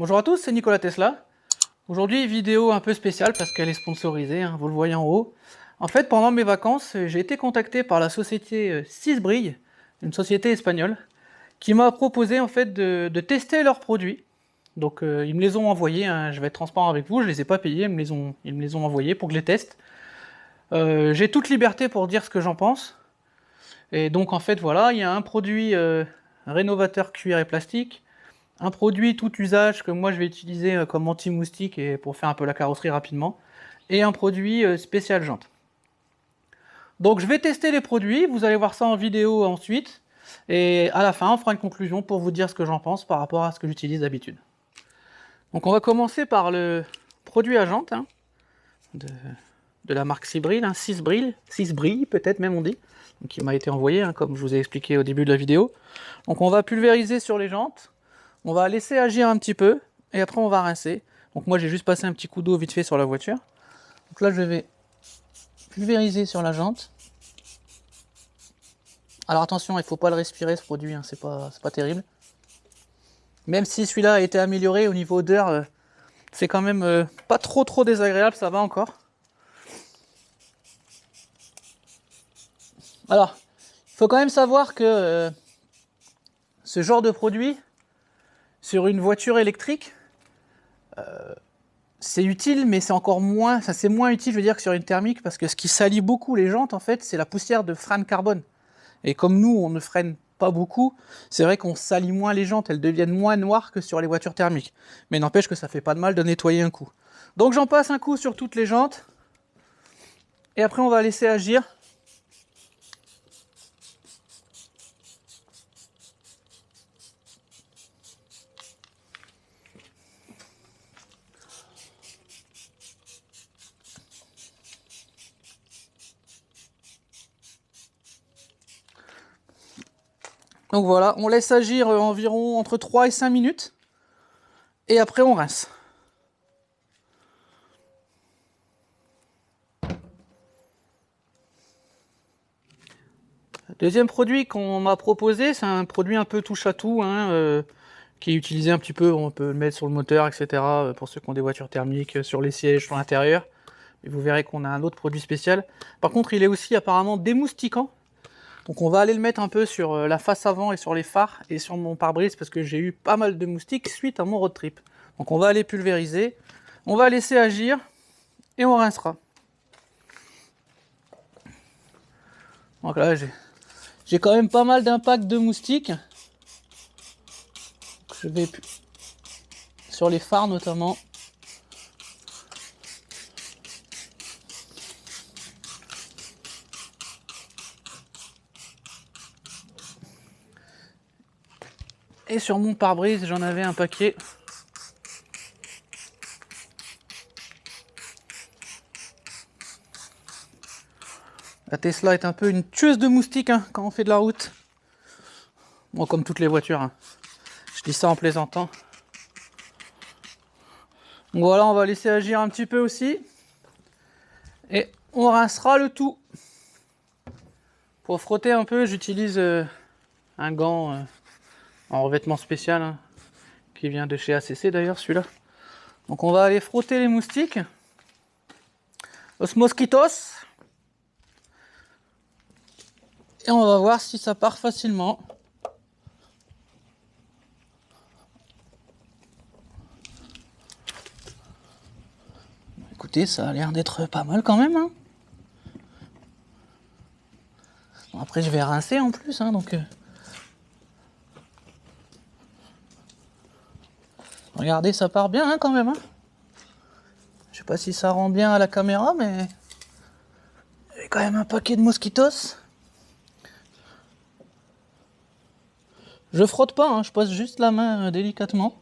Bonjour à tous, c'est Nicolas Tesla. Aujourd'hui, vidéo un peu spéciale parce qu'elle est sponsorisée, hein, vous le voyez en haut. En fait, pendant mes vacances, j'ai été contacté par la société Sisbrille, une société espagnole, qui m'a proposé en fait de tester leurs produits. Donc ils me les ont envoyés, hein, je vais être transparent avec vous, je les ai pas payés, ils me les ont envoyés pour que je les teste. J'ai toute liberté pour dire ce que j'en pense. Et donc en fait voilà, il y a un produit rénovateur cuir et plastique, un produit tout usage que moi je vais utiliser comme anti-moustique et pour faire un peu la carrosserie rapidement, et un produit spécial jante. Donc je vais tester les produits, vous allez voir ça en vidéo ensuite, et à la fin on fera une conclusion pour vous dire ce que j'en pense par rapport à ce que j'utilise d'habitude. Donc on va commencer par le produit à jante, hein, de la marque Sisbrille, hein, Sisbrille peut-être même on dit, donc qui m'a été envoyé, hein, comme je vous ai expliqué au début de la vidéo. Donc on va pulvériser sur les jantes, on va laisser agir un petit peu, et après on va rincer. Donc moi j'ai juste passé un petit coup d'eau vite fait sur la voiture. Donc là je vais pulvériser sur la jante. Alors attention, il ne faut pas le respirer ce produit, hein, c'est pas terrible. Même si celui-là a été amélioré au niveau odeur, c'est quand même pas trop désagréable, ça va encore. Alors, il faut quand même savoir que ce genre de produit, sur une voiture électrique, c'est utile, mais c'est encore moins, ça c'est moins utile, je veux dire, que sur une thermique, parce que ce qui salit beaucoup les jantes, en fait, c'est la poussière de frein de carbone. Et comme nous, on ne freine pas beaucoup, c'est vrai qu'on salit moins les jantes, elles deviennent moins noires que sur les voitures thermiques. Mais n'empêche que ça fait pas de mal de nettoyer un coup. Donc j'en passe un coup sur toutes les jantes, et après on va laisser agir. Donc voilà, on laisse agir environ entre 3 et 5 minutes, et après on rince. Deuxième produit qu'on m'a proposé, c'est un produit un peu touche à tout, hein, qui est utilisé un petit peu, on peut le mettre sur le moteur, etc. Pour ceux qui ont des voitures thermiques, sur les sièges, sur l'intérieur. Et vous verrez qu'on a un autre produit spécial. Par contre, il est aussi apparemment démoustiquant. Donc on va aller le mettre un peu sur la face avant et sur les phares et sur mon pare-brise parce que j'ai eu pas mal de moustiques suite à mon road trip. Donc on va aller pulvériser, on va laisser agir et on rincera. Donc là j'ai quand même pas mal d'impact de moustiques. Je vais sur les phares notamment. Et sur mon pare-brise, j'en avais un paquet. La Tesla est un peu une tueuse de moustiques, hein, quand on fait de la route. Bon, comme toutes les voitures, hein. Je dis ça en plaisantant. Donc voilà, on va laisser agir un petit peu aussi. Et on rincera le tout. Pour frotter un peu, j'utilise un gant en revêtement spécial, hein, qui vient de chez ACC d'ailleurs, celui-là. Donc on va aller frotter les moustiques. Los mosquitos. Et on va voir si ça part facilement. Écoutez, ça a l'air d'être pas mal quand même, hein. Bon, après je vais rincer en plus, hein, donc... Regardez, ça part bien, hein, quand même, hein. Je sais pas si ça rend bien à la caméra, mais... Il y a quand même un paquet de mosquitos. Je frotte pas, hein, je passe juste la main délicatement.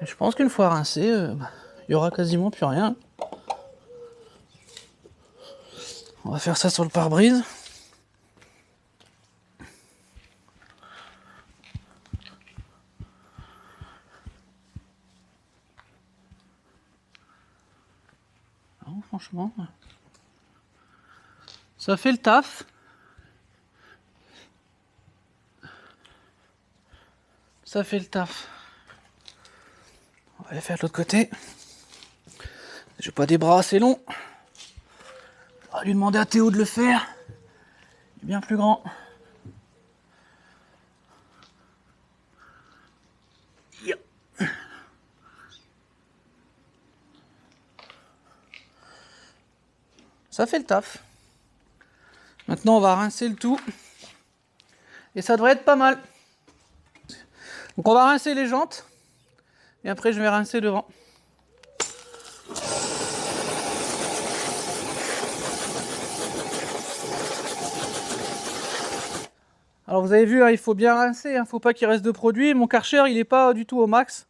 Et je pense qu'une fois rincé, il y aura quasiment plus rien. On va faire ça sur le pare-brise. Non, franchement, ça fait le taf. Ça fait le taf. On va aller faire de l'autre côté. J'ai pas des bras assez longs. On va lui demander à Théo de le faire. Il est bien plus grand. Ça fait le taf. Maintenant, on va rincer le tout. Et ça devrait être pas mal. Donc on va rincer les jantes. Et après, je vais rincer devant. Alors vous avez vu, hein, il faut bien rincer, il ne faut pas qu'il reste de produit. Mon Karcher, il n'est pas du tout au max.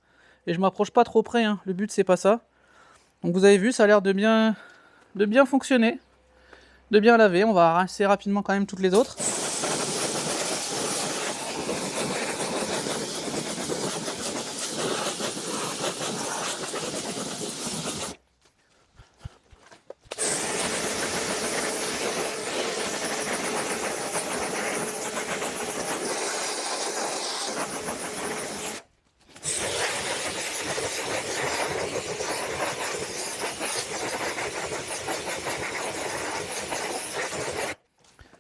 Et je m'approche pas trop près, hein. Le but, c'est pas ça. Donc vous avez vu, ça a l'air de bien fonctionner. De bien laver. On va rincer rapidement quand même toutes les autres.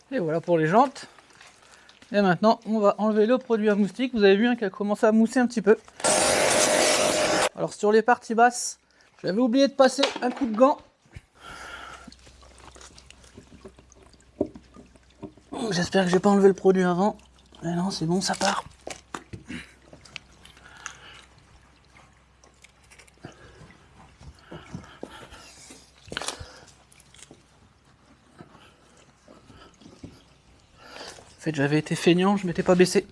Et voilà pour les jantes. Et maintenant, on va enlever le produit à moustique. Vous avez vu, hein, qu'il a commencé à mousser un petit peu. Alors sur les parties basses, j'avais oublié de passer un coup de gant. J'espère que j'ai pas enlevé le produit avant. Mais non, c'est bon, ça part. En fait, j'avais été feignant, je m'étais pas baissé.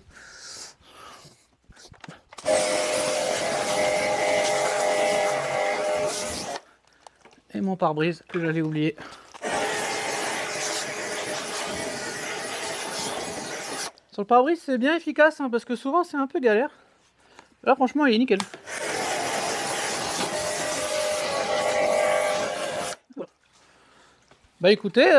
Et mon pare-brise que j'allais oublier. Sur le pare-brise, c'est bien efficace, hein, parce que souvent c'est un peu galère. Là, franchement, il est nickel. Bah écoutez,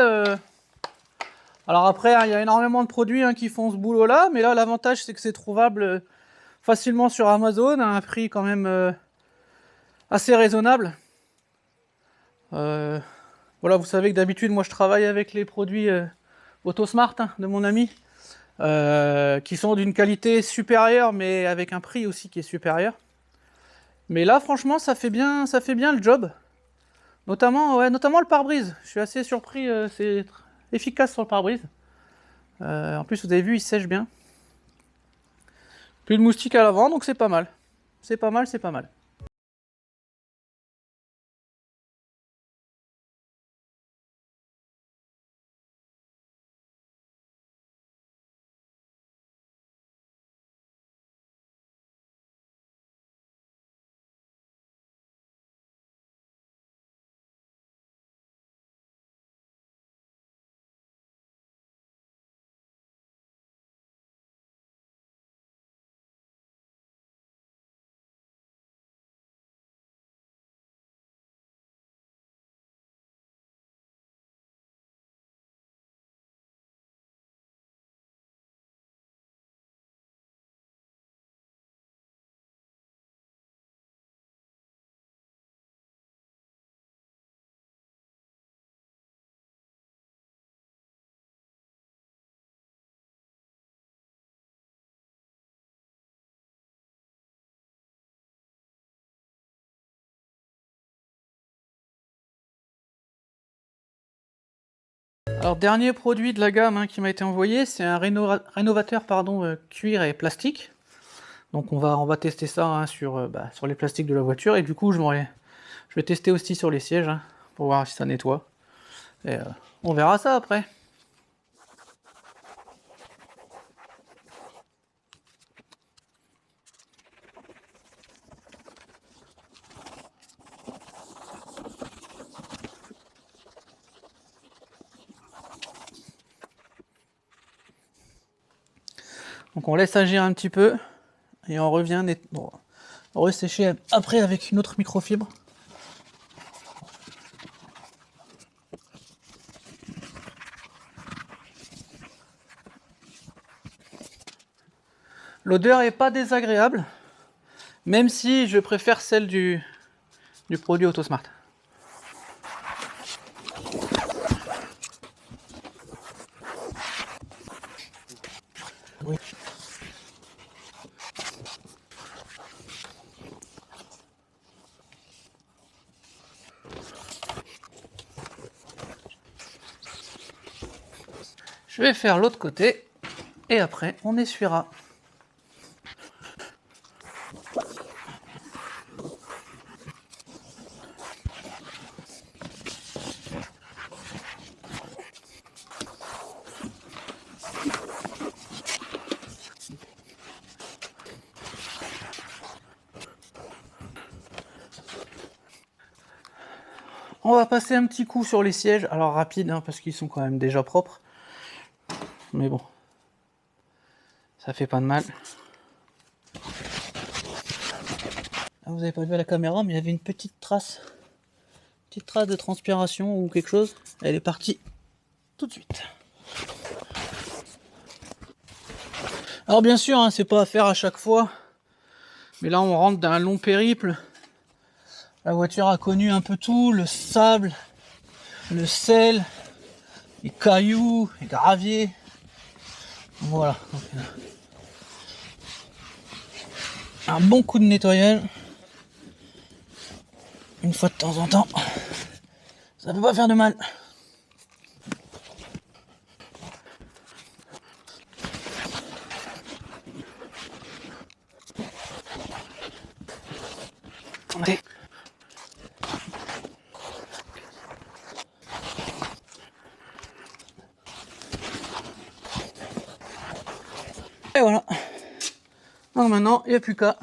alors après, hein, il y a énormément de produits, hein, qui font ce boulot-là, mais là, l'avantage, c'est que c'est trouvable facilement sur Amazon, à un prix quand même assez raisonnable. Voilà, vous savez que d'habitude, moi, je travaille avec les produits Autosmart, hein, de mon ami, qui sont d'une qualité supérieure, mais avec un prix aussi qui est supérieur. Mais là, franchement, ça fait bien le job. Notamment le pare-brise. Je suis assez surpris, c'est efficace sur le pare-brise. En plus, vous avez vu, il sèche bien. Plus de moustiques à l'avant, donc c'est pas mal. C'est pas mal, c'est pas mal. Alors, dernier produit de la gamme, hein, qui m'a été envoyé, c'est un rénovateur, pardon, cuir et plastique. Donc on va tester ça, hein, sur les plastiques de la voiture, et du coup je vais tester aussi sur les sièges, hein, pour voir si ça nettoie. Et on verra ça après. Donc on laisse agir un petit peu et on revient ressécher après avec une autre microfibre. L'odeur est pas désagréable, même si je préfère celle du produit Autosmart. Oui. Je vais faire l'autre côté et après on essuiera. On va passer un petit coup sur les sièges, alors rapide hein, parce qu'ils sont quand même déjà propres. Mais bon, ça fait pas de mal. Ah, vous avez pas vu à la caméra, mais il y avait une petite trace de transpiration ou quelque chose. Elle est partie tout de suite. Alors bien sûr, hein, c'est pas à faire à chaque fois, mais là on rentre dans un long périple. La voiture a connu un peu tout, le sable, le sel, les cailloux, les graviers. Voilà. Un bon coup de nettoyage. Une fois de temps en temps. Ça peut pas faire de mal. Allez. Et voilà. Donc maintenant, il n'y a plus qu'à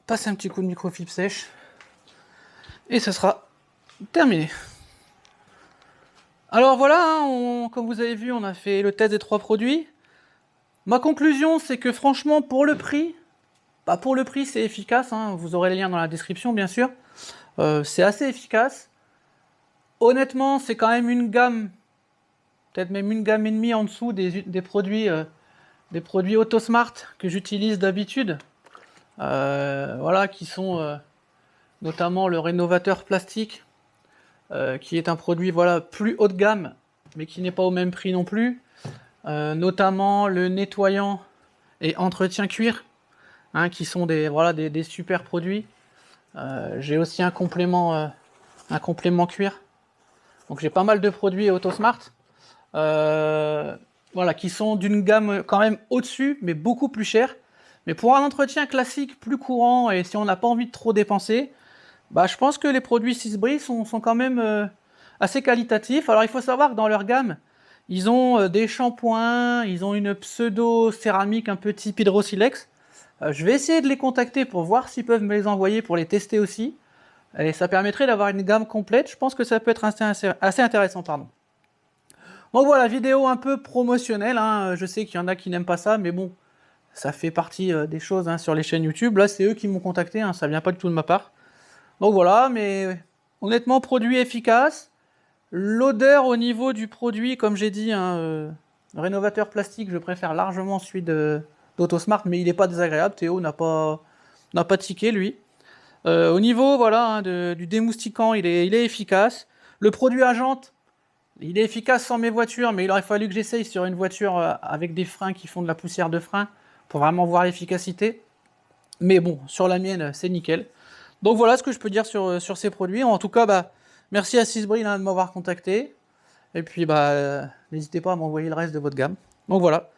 passer un petit coup de microfibre sèche. Et ce sera terminé. Alors voilà, hein, comme vous avez vu, on a fait le test des 3 produits. Ma conclusion, c'est que franchement, pour le prix, c'est efficace. Hein, vous aurez les liens dans la description, bien sûr. C'est assez efficace. Honnêtement, c'est quand même une gamme, peut-être même une gamme et demie en dessous des produits Autosmart que j'utilise d'habitude. Voilà, qui sont notamment le rénovateur plastique, qui est un produit voilà, plus haut de gamme, mais qui n'est pas au même prix non plus. Notamment le nettoyant et entretien cuir, hein, qui sont des super produits. J'ai aussi un complément cuir. Donc j'ai pas mal de produits Autosmart. Voilà, qui sont d'une gamme quand même au-dessus, mais beaucoup plus cher. Mais pour un entretien classique, plus courant, et si on n'a pas envie de trop dépenser, bah, je pense que les produits Sisbri sont quand même assez qualitatifs. Alors il faut savoir que dans leur gamme, ils ont des shampoings, ils ont une pseudo-céramique un peu type Hydrosilex. Je vais essayer de les contacter pour voir s'ils peuvent me les envoyer pour les tester aussi. Et ça permettrait d'avoir une gamme complète. Je pense que ça peut être assez intéressant, pardon. Donc voilà, vidéo un peu promotionnelle, hein. Je sais qu'il y en a qui n'aiment pas ça, mais bon, ça fait partie des choses hein, sur les chaînes YouTube. Là, c'est eux qui m'ont contacté, hein, ça vient pas du tout de ma part. Donc voilà, mais honnêtement, produit efficace. L'odeur au niveau du produit, comme j'ai dit, hein, rénovateur plastique, je préfère largement celui d'Autosmart, mais il n'est pas désagréable. Théo n'a pas tiqué, lui. Au niveau voilà, hein, du démoustiquant, il est efficace. Le produit à jante, il est efficace sans mes voitures, mais il aurait fallu que j'essaye sur une voiture avec des freins qui font de la poussière de frein pour vraiment voir l'efficacité. Mais bon, sur la mienne, c'est nickel. Donc voilà ce que je peux dire sur ces produits. En tout cas, bah, merci à Sisbri de m'avoir contacté. Et puis, bah, n'hésitez pas à m'envoyer le reste de votre gamme. Donc voilà.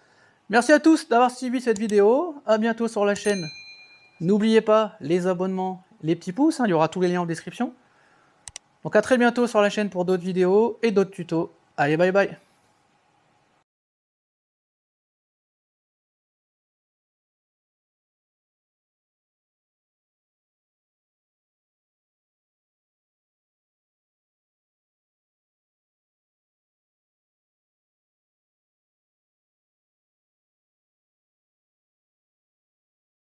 Merci à tous d'avoir suivi cette vidéo. À bientôt sur la chaîne. N'oubliez pas les abonnements, les petits pouces. Hein, il y aura tous les liens en description. Donc à très bientôt sur la chaîne pour d'autres vidéos et d'autres tutos. Allez, bye bye.